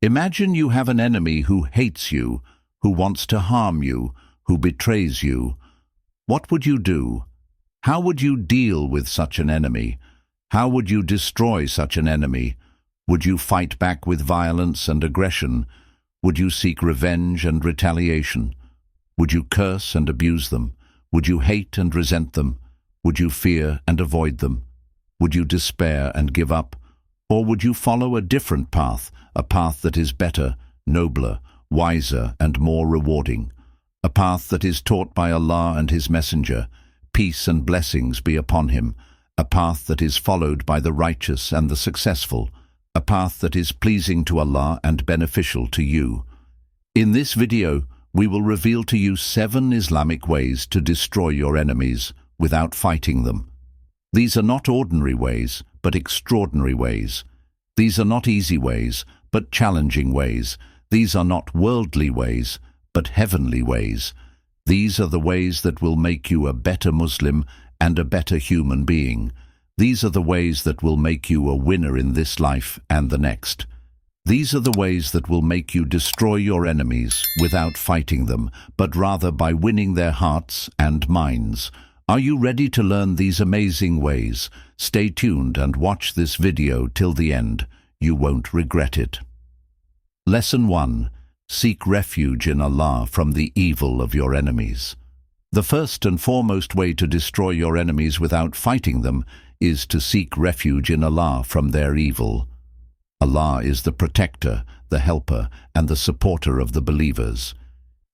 Imagine you have an enemy who hates you, who wants to harm you, who betrays you. What would you do? How would you deal with such an enemy? How would you destroy such an enemy? Would you fight back with violence and aggression? Would you seek revenge and retaliation? Would you curse and abuse them? Would you hate and resent them? Would you fear and avoid them? Would you despair and give up? Or would you follow a different path, a path that is better, nobler, wiser, and more rewarding? A path that is taught by Allah and His Messenger, peace and blessings be upon him, a path that is followed by the righteous and the successful, a path that is pleasing to Allah and beneficial to you. In this video, we will reveal to you 7 Islamic ways to destroy your enemies without fighting them. These are not ordinary ways, but extraordinary ways. These are not easy ways, but challenging ways. These are not worldly ways, but heavenly ways. These are the ways that will make you a better Muslim and a better human being. These are the ways that will make you a winner in this life and the next. These are the ways that will make you destroy your enemies without fighting them, but rather by winning their hearts and minds. Are you ready to learn these amazing ways? Stay tuned and watch this video till the end. You won't regret it. Lesson 1. Seek refuge in Allah from the evil of your enemies. The first and foremost way to destroy your enemies without fighting them is to seek refuge in Allah from their evil. Allah is the protector, the helper, and the supporter of the believers.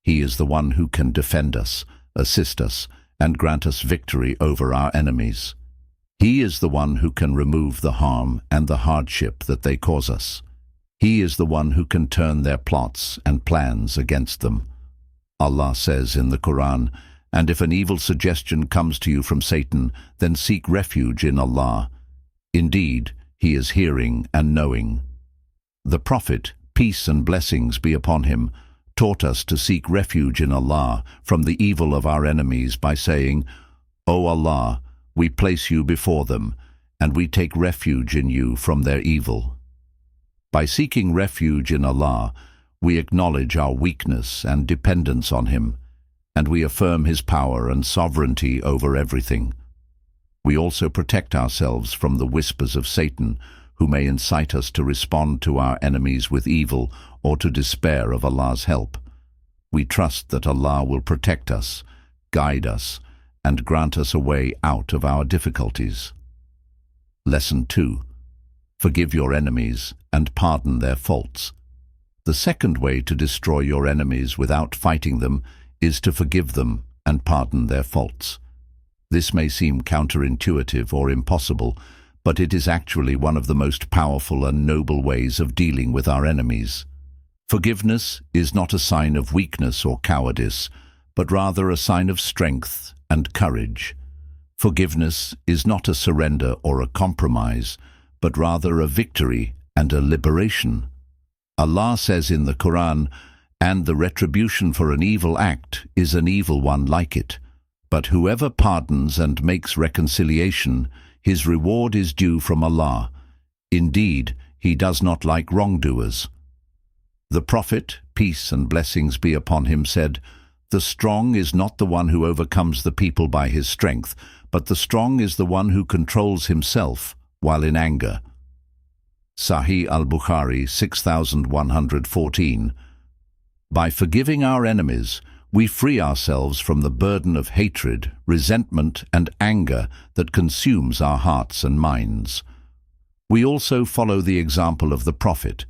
He is the one who can defend us, assist us, and grant us victory over our enemies. He is the one who can remove the harm and the hardship that they cause us. He is the one who can turn their plots and plans against them. Allah says in the Quran, "And if an evil suggestion comes to you from Satan, then seek refuge in Allah. Indeed, He is hearing and knowing." The Prophet, peace and blessings be upon him, taught us to seek refuge in Allah from the evil of our enemies by saying, "O Allah, we place you before them, and we take refuge in you from their evil." By seeking refuge in Allah, we acknowledge our weakness and dependence on Him, and we affirm His power and sovereignty over everything. We also protect ourselves from the whispers of Satan, who may incite us to respond to our enemies with evil or to despair of Allah's help. We trust that Allah will protect us, guide us, and grant us a way out of our difficulties. Lesson 2. Forgive your enemies and pardon their faults. The second way to destroy your enemies without fighting them is to forgive them and pardon their faults. This may seem counterintuitive or impossible, but it is actually one of the most powerful and noble ways of dealing with our enemies. Forgiveness is not a sign of weakness or cowardice, but rather a sign of strength and courage. Forgiveness is not a surrender or a compromise, but rather a victory and a liberation. Allah says in the Quran, "And the retribution for an evil act is an evil one like it. But whoever pardons and makes reconciliation, his reward is due from Allah. Indeed, He does not like wrongdoers." The Prophet, peace and blessings be upon him, said, "The strong is not the one who overcomes the people by his strength, but the strong is the one who controls himself while in anger." Sahih al-Bukhari 6114. By forgiving our enemies, we free ourselves from the burden of hatred, resentment, and anger that consumes our hearts and minds. We also follow the example of the Prophet,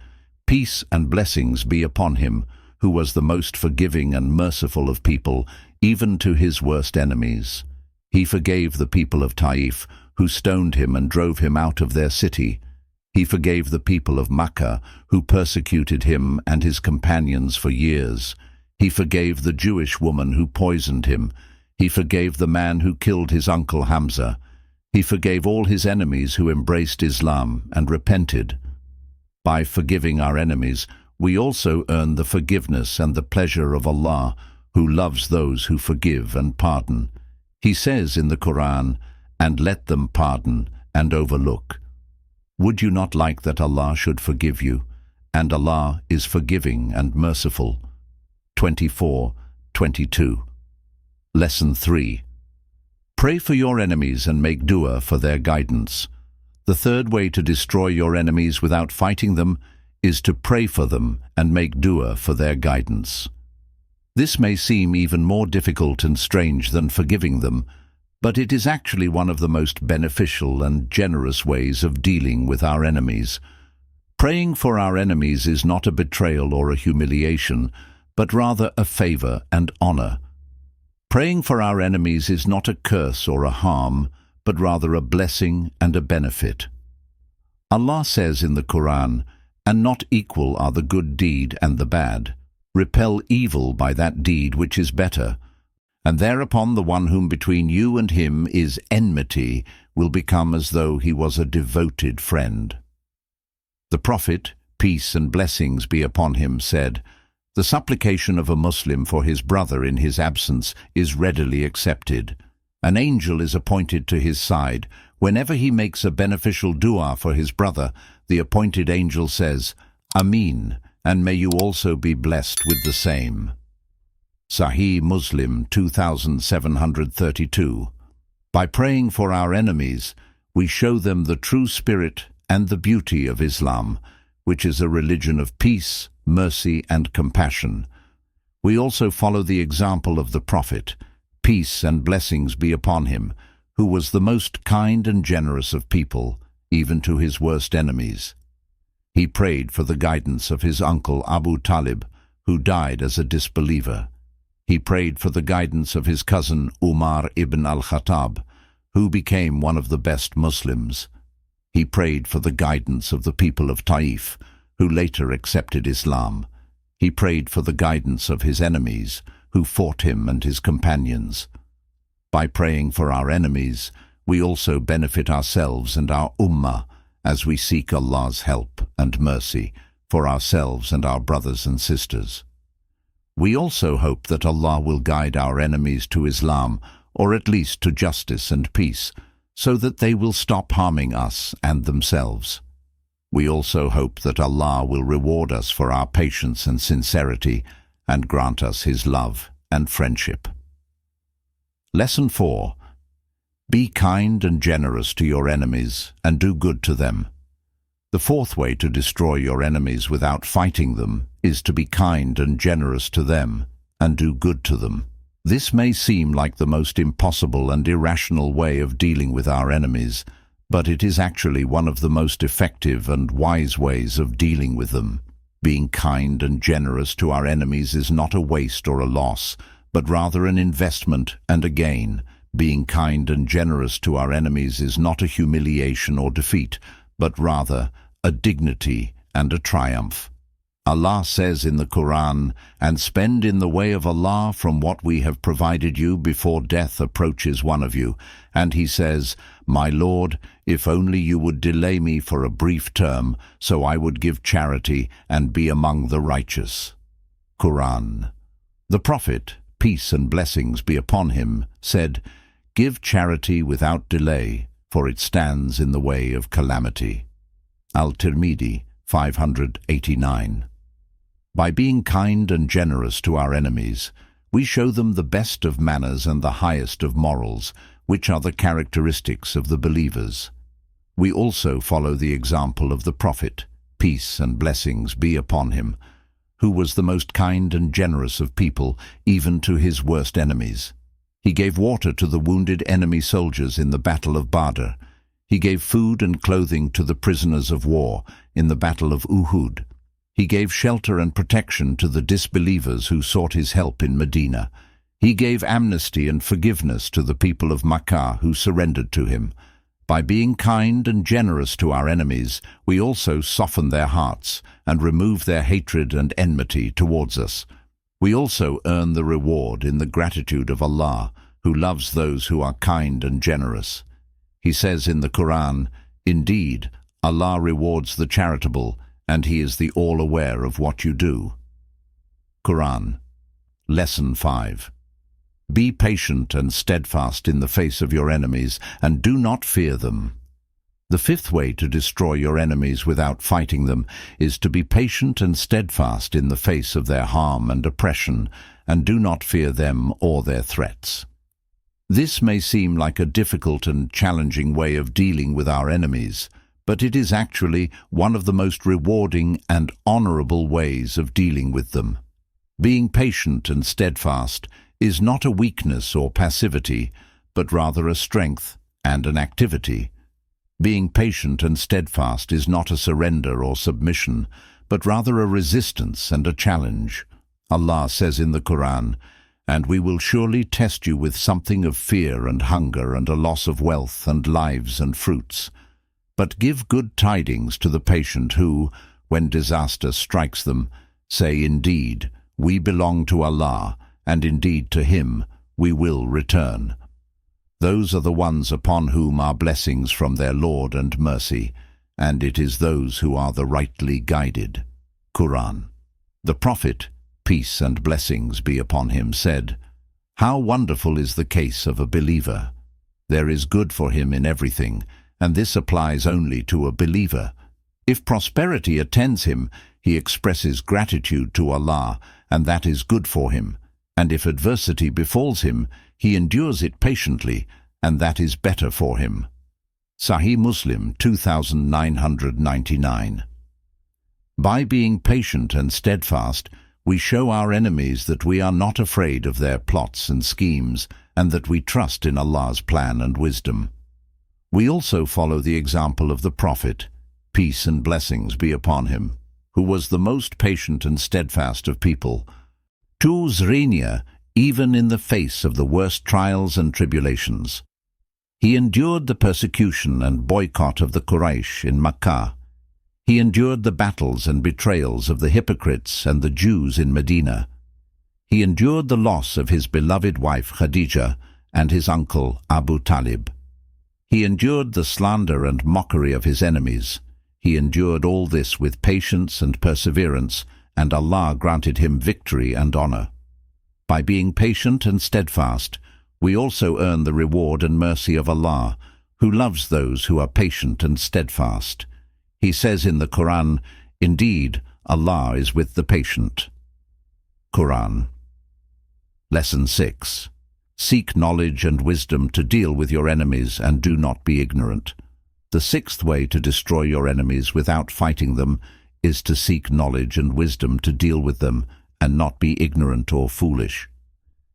peace and blessings be upon him, who was the most forgiving and merciful of people, even to his worst enemies. He forgave the people of Taif, who stoned him and drove him out of their city. He forgave the people of Makkah, who persecuted him and his companions for years. He forgave the Jewish woman who poisoned him. He forgave the man who killed his uncle Hamza. He forgave all his enemies who embraced Islam and repented. By forgiving our enemies, we also earn the forgiveness and the pleasure of Allah, who loves those who forgive and pardon. He says in the Quran, "And let them pardon and overlook." Would you not like that Allah should forgive you and Allah is forgiving and merciful. 24:22. Lesson 3. Pray for your enemies and make dua for their guidance. The third way to destroy your enemies without fighting them is to pray for them and make dua for their guidance. This may seem even more difficult and strange than forgiving them, but it is actually one of the most beneficial and generous ways of dealing with our enemies. Praying for our enemies is not a betrayal or a humiliation, but rather a favor and honor. Praying for our enemies is not a curse or a harm, but rather a blessing and a benefit. Allah says in the Quran, "And not equal are the good deed and the bad. Repel evil by that deed which is better. And thereupon the one whom between you and him is enmity will become as though he was a devoted friend." The Prophet, peace and blessings be upon him, said, "The supplication of a Muslim for his brother in his absence is readily accepted. An angel is appointed to his side. Whenever he makes a beneficial dua for his brother, the appointed angel says, 'Ameen, and may you also be blessed with the same.'" Sahih Muslim 2732. By praying for our enemies, we show them the true spirit and the beauty of Islam, which is a religion of peace, mercy, and compassion. We also follow the example of the Prophet, peace and blessings be upon him, who was the most kind and generous of people, even to his worst enemies. He prayed for the guidance of his uncle Abu Talib, who died as a disbeliever. He prayed for the guidance of his cousin Umar ibn al-Khattab, who became one of the best Muslims. He prayed for the guidance of the people of Taif, who later accepted Islam. He prayed for the guidance of his enemies, who fought him and his companions. By praying for our enemies, we also benefit ourselves and our ummah, as we seek Allah's help and mercy for ourselves and our brothers and sisters. We also hope that Allah will guide our enemies to Islam, or at least to justice and peace, so that they will stop harming us and themselves. We also hope that Allah will reward us for our patience and sincerity and grant us His love and friendship. Lesson 4. Be kind and generous to your enemies and do good to them. The fourth way to destroy your enemies without fighting them is to be kind and generous to them and do good to them. This may seem like the most impossible and irrational way of dealing with our enemies, but it is actually one of the most effective and wise ways of dealing with them. Being kind and generous to our enemies is not a waste or a loss, but rather an investment and a gain. Being kind and generous to our enemies is not a humiliation or defeat, but rather a dignity and a triumph. Allah says in the Quran, "And spend in the way of Allah from what we have provided you before death approaches one of you." And He says, "My Lord, if only you would delay me for a brief term, so I would give charity and be among the righteous." Quran. The Prophet, peace and blessings be upon him, said, "Give charity without delay, for it stands in the way of calamity." Al-Tirmidhi 589. By being kind and generous to our enemies, we show them the best of manners and the highest of morals, which are the characteristics of the believers. We also follow the example of the Prophet, peace and blessings be upon him, who was the most kind and generous of people, even to his worst enemies. He gave water to the wounded enemy soldiers in the Battle of Badr. He gave food and clothing to the prisoners of war in the Battle of Uhud. He gave shelter and protection to the disbelievers who sought his help in Medina. He gave amnesty and forgiveness to the people of Makkah who surrendered to him. By being kind and generous to our enemies, we also soften their hearts and remove their hatred and enmity towards us. We also earn the reward in the gratitude of Allah, who loves those who are kind and generous. He says in the Quran, "Indeed, Allah rewards the charitable, and He is the all-aware of what you do." Quran. Lesson 5. Be patient and steadfast in the face of your enemies, and do not fear them. The fifth way to destroy your enemies without fighting them is to be patient and steadfast in the face of their harm and oppression, and do not fear them or their threats. This may seem like a difficult and challenging way of dealing with our enemies, but it is actually one of the most rewarding and honorable ways of dealing with them. Being patient and steadfast is not a weakness or passivity, but rather a strength and an activity. Being patient and steadfast is not a surrender or submission, but rather a resistance and a challenge. Allah says in the Quran, "And we will surely test you with something of fear and hunger and a loss of wealth and lives and fruits. But give good tidings to the patient who, when disaster strikes them, say, Indeed, we belong to Allah, and indeed to Him we will return. Those are the ones upon whom are blessings from their Lord and mercy, and it is those who are the rightly guided." Quran. The Prophet, peace and blessings be upon him, said, "How wonderful is the case of a believer! There is good for him in everything, and this applies only to a believer. If prosperity attends him, he expresses gratitude to Allah, and that is good for him. And if adversity befalls him, he endures it patiently, and that is better for him." Sahih Muslim 2999. By being patient and steadfast, we show our enemies that we are not afraid of their plots and schemes, and that we trust in Allah's plan and wisdom. We also follow the example of the Prophet, peace and blessings be upon him, who was the most patient and steadfast of people, to Zrenia, even in the face of the worst trials and tribulations. He endured the persecution and boycott of the Quraysh in Makkah. He endured the battles and betrayals of the hypocrites and the Jews in Medina. He endured the loss of his beloved wife Khadijah and his uncle Abu Talib. He endured the slander and mockery of his enemies. He endured all this with patience and perseverance, and Allah granted him victory and honor. By being patient and steadfast, we also earn the reward and mercy of Allah, who loves those who are patient and steadfast. He says in the Quran, "Indeed, Allah is with the patient." Quran. Lesson 6. Seek knowledge and wisdom to deal with your enemies, and do not be ignorant. The sixth way to destroy your enemies without fighting them is to seek knowledge and wisdom to deal with them, and not be ignorant or foolish.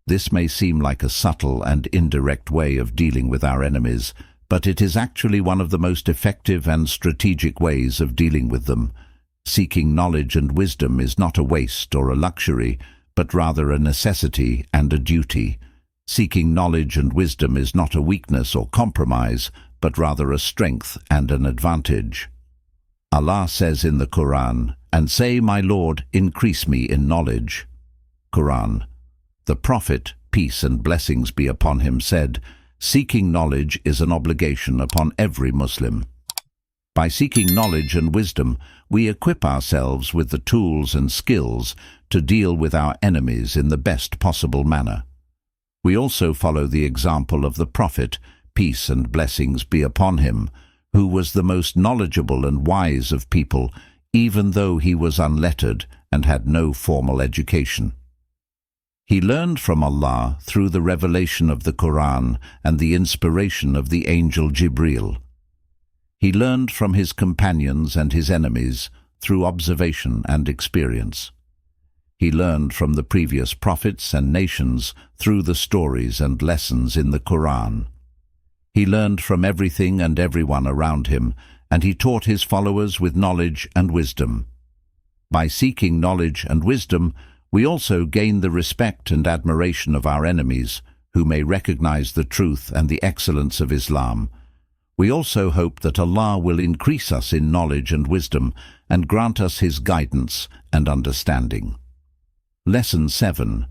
This may seem like a subtle and indirect way of dealing with our enemies, but it is actually one of the most effective and strategic ways of dealing with them. Seeking knowledge and wisdom is not a waste or a luxury, but rather a necessity and a duty. Seeking knowledge and wisdom is not a weakness or compromise, but rather a strength and an advantage. Allah says in the Quran, "And say, My Lord, increase me in knowledge." Quran. The Prophet, peace and blessings be upon him, said, "Seeking knowledge is an obligation upon every Muslim." By seeking knowledge and wisdom, we equip ourselves with the tools and skills to deal with our enemies in the best possible manner. We also follow the example of the Prophet, peace and blessings be upon him, who was the most knowledgeable and wise of people, even though he was unlettered and had no formal education. He learned from Allah through the revelation of the Quran and the inspiration of the angel Jibril. He learned from his companions and his enemies through observation and experience. He learned from the previous prophets and nations through the stories and lessons in the Quran. He learned from everything and everyone around him, and he taught his followers with knowledge and wisdom. By seeking knowledge and wisdom, we also gain the respect and admiration of our enemies, who may recognize the truth and the excellence of Islam. We also hope that Allah will increase us in knowledge and wisdom and grant us His guidance and understanding. Lesson 7.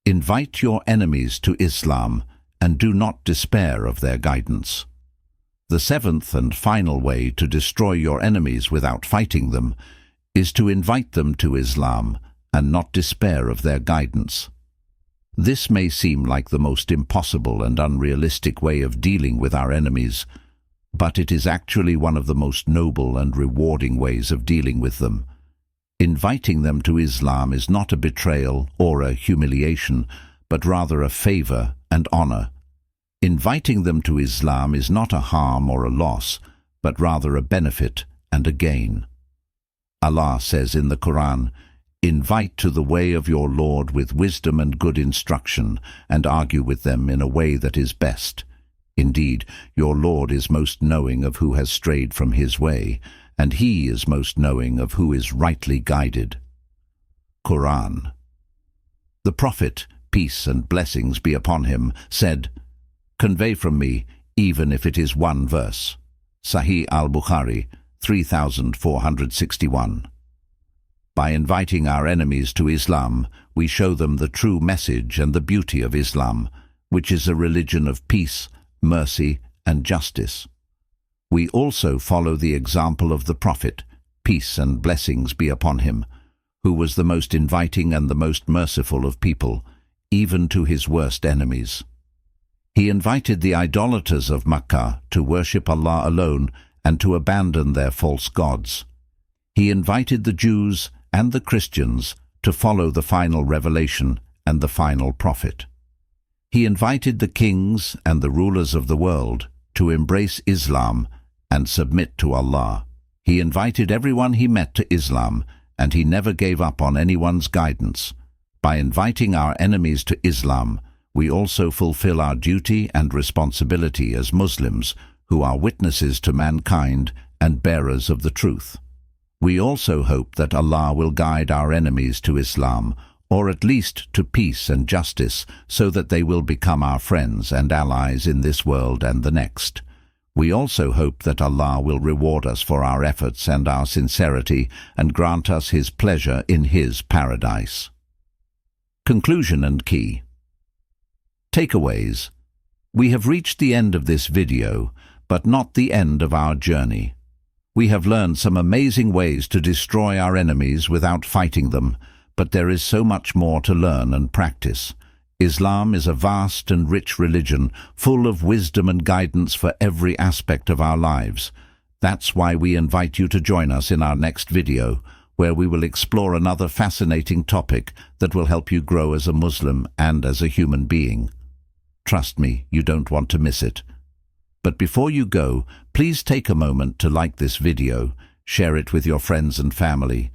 Invite your enemies to Islam and do not despair of their guidance. The seventh and final way to destroy your enemies without fighting them is to invite them to Islam and not despair of their guidance. This may seem like the most impossible and unrealistic way of dealing with our enemies, but it is actually one of the most noble and rewarding ways of dealing with them. Inviting them to Islam is not a betrayal or a humiliation, but rather a favor and honor. Inviting them to Islam is not a harm or a loss, but rather a benefit and a gain. Allah says in the Quran, "Invite to the way of your Lord with wisdom and good instruction, and argue with them in a way that is best. Indeed, your Lord is most knowing of who has strayed from his way, and he is most knowing of who is rightly guided." Quran. The Prophet, peace and blessings be upon him, said, "Convey from me, even if it is one verse." Sahih al-Bukhari, 3461. By inviting our enemies to Islam, we show them the true message and the beauty of Islam, which is a religion of peace, mercy, and justice. We also follow the example of the Prophet, peace and blessings be upon him, who was the most inviting and the most merciful of people, even to his worst enemies. He invited the idolaters of Makkah to worship Allah alone and to abandon their false gods. He invited the Jews and the Christians to follow the final revelation and the final prophet. He invited the kings and the rulers of the world to embrace Islam and submit to Allah. He invited everyone he met to Islam, and he never gave up on anyone's guidance. By inviting our enemies to Islam, we also fulfill our duty and responsibility as Muslims, who are witnesses to mankind and bearers of the truth. We also hope that Allah will guide our enemies to Islam, or at least to peace and justice, so that they will become our friends and allies in this world and the next. We also hope that Allah will reward us for our efforts and our sincerity and grant us His pleasure in His paradise. Conclusion and key. Takeaways. We have reached the end of this video, but not the end of our journey. We have learned some amazing ways to destroy our enemies without fighting them, but there is so much more to learn and practice. Islam is a vast and rich religion, full of wisdom and guidance for every aspect of our lives. That's why we invite you to join us in our next video, where we will explore another fascinating topic that will help you grow as a Muslim and as a human being. Trust me, you don't want to miss it. But before you go, please take a moment to like this video, share it with your friends and family,